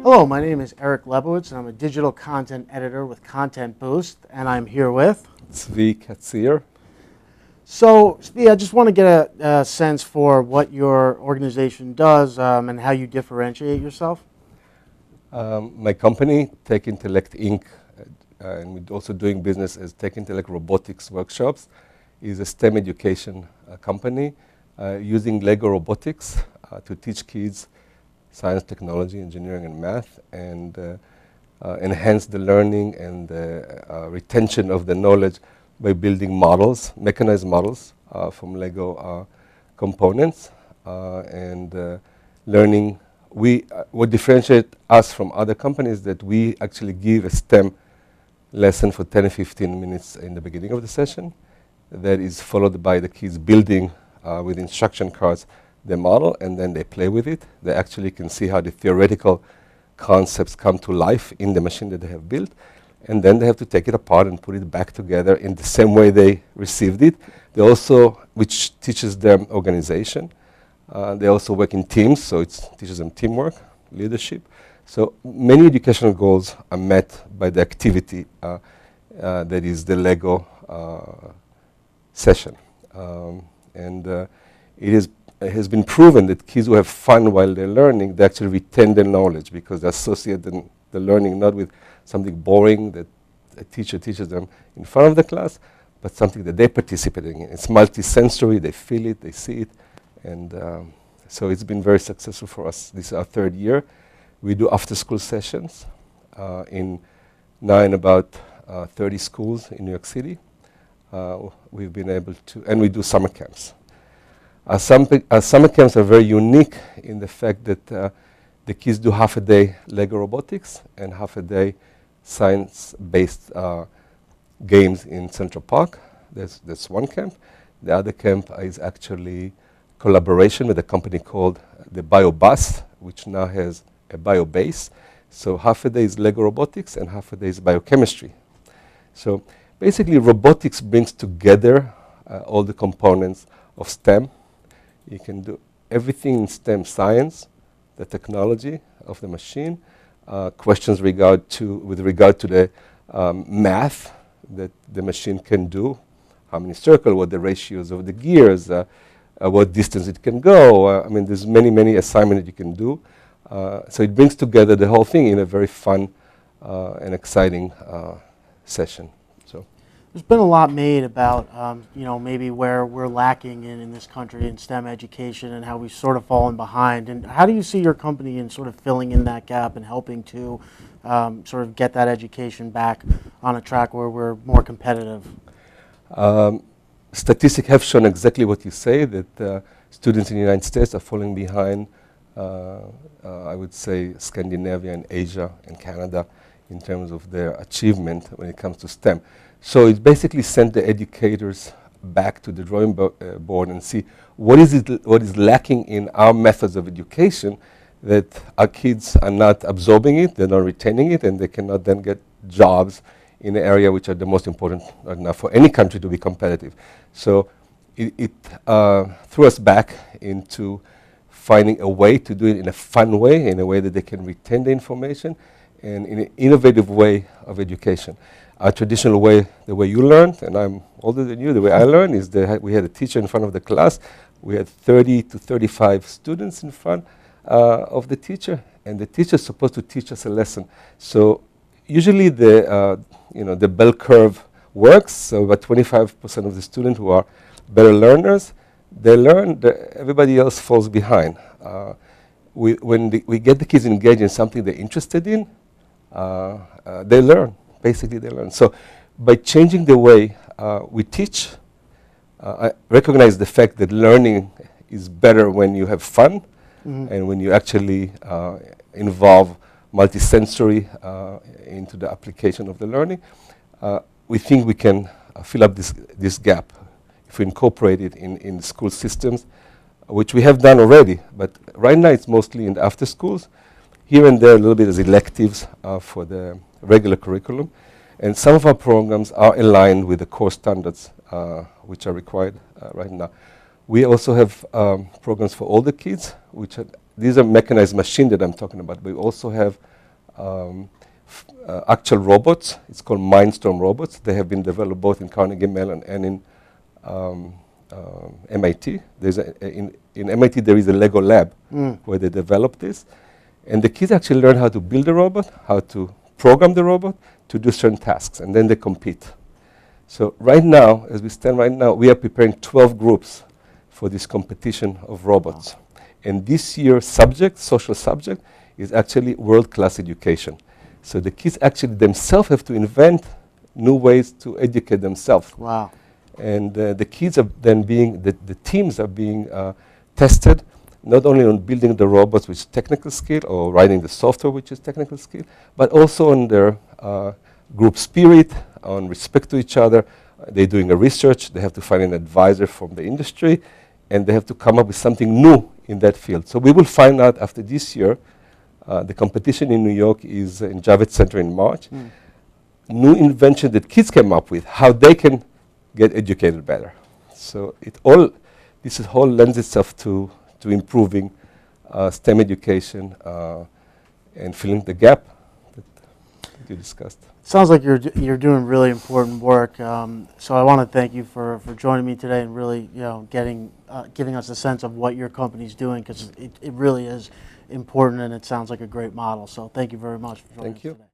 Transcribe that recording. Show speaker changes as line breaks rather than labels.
Hello, my name is Eric Lebowitz, and I'm a digital content editor with Content Boost, and I'm here with
Zvi Katzir.
So, Zvi, I just want to get a sense for what your organization does and how you differentiate yourself.
My company, TEKintellect Inc., and we're also doing business as TEKintellect Robotics Workshops, is a STEM education company using Lego robotics to teach kids science, technology, engineering, and math, and enhance the learning and the retention of the knowledge by building models, mechanized models from Lego components, and learning. What differentiates us from other companies that we actually give a STEM lesson for 10 or 15 minutes in the beginning of the session. That is followed by the kids building with instruction cards the model, and then they play with it. They actually can see how the theoretical concepts come to life in the machine that they have built, and then they have to take it apart and put it back together in the same way they received it. They also, which teaches them organization. They also work in teams, so it teaches them teamwork, leadership. So many educational goals are met by the activity that is the Lego session. It has been proven that kids who have fun while they're learning, they actually retain their knowledge because they associate the learning not with something boring that a teacher teaches them in front of the class, but something that they're participating in. It's multi-sensory, they feel it, they see it, and so it's been very successful for us. This is our third year. We do after-school sessions in about 30 schools in New York City. We've been able to, and we do summer camps. Our summer camps are very unique in the fact that the kids do half a day Lego robotics and half a day science-based games in Central Park. That's one camp. The other camp is actually collaboration with a company called the BioBus, which now has a bio base. So half a day is Lego robotics and half a day is biochemistry. So basically robotics brings together all the components of STEM. You can do everything in STEM: science, the technology of the machine, questions with regard to the math that the machine can do, how many circles, what the ratios of the gears, what distance it can go. I mean, there's many assignments that you can do. So it brings together the whole thing in a very fun and exciting session.
There's been a lot made about, maybe where we're lacking in this country in STEM education and how we've sort of fallen behind. And how do you see your company in sort of filling in that gap and helping to sort of get that education back on a track where we're more competitive?
Statistics have shown exactly what you say, that students in the United States are falling behind, I would say, Scandinavia and Asia and Canada in terms of their achievement when it comes to STEM. So it basically sent the educators back to the drawing board and see what is lacking in our methods of education, that our kids are not absorbing it, they're not retaining it, and they cannot then get jobs in the area which are the most important right now for any country to be competitive. So it threw us back into finding a way to do it in a fun way, in a way that they can retain the information, and in an innovative way of education. Our traditional way, the way you learned, and I'm older than you, the way I learned is that we had a teacher in front of the class. We had 30 to 35 students in front of the teacher, and the teacher is supposed to teach us a lesson. So usually the bell curve works. So about 25% of the students who are better learners, they learn, everybody else falls behind. When we get the kids engaged in something they're interested in, they learn. Basically, they learn. So by changing the way we teach, I recognize the fact that learning is better when you have fun and when you actually involve multisensory into the application of the learning. We think we can fill up this gap if we incorporate it in school systems, which we have done already. But right now it's mostly in the after schools. Here and there a little bit as electives for the regular curriculum. And some of our programs are aligned with the core standards which are required right now. We also have programs for older kids, these are mechanized machines that I'm talking about. We also have actual robots. It's called Mindstorm robots. They have been developed both in Carnegie Mellon and in MIT. In MIT there is a Lego lab where they developed this. And the kids actually learn how to build a robot, how to program the robot to do certain tasks, and then they compete. So right now, as we stand right now, we are preparing 12 groups for this competition of robots. Wow. And this year's subject, social subject, is actually world-class education. So the kids actually themselves have to invent new ways to educate themselves.
Wow.
And the kids are then being, the teams are being tested, not only on building the robots, which is technical skill, or writing the software, which is technical skill, but also on their group spirit, on respect to each other. They're doing a research, they have to find an advisor from the industry, and they have to come up with something new in that field. So we will find out after this year. The competition in New York is in Javits Center in March. New invention that kids came up with, how they can get educated better. So this whole lends itself to improving STEM education and filling the gap that you discussed.
Sounds like you're doing really important work. So I want to thank you for joining me today and really giving us a sense of what your company's doing, because it really is important, and it sounds like a great model. So thank you very much for joining us today.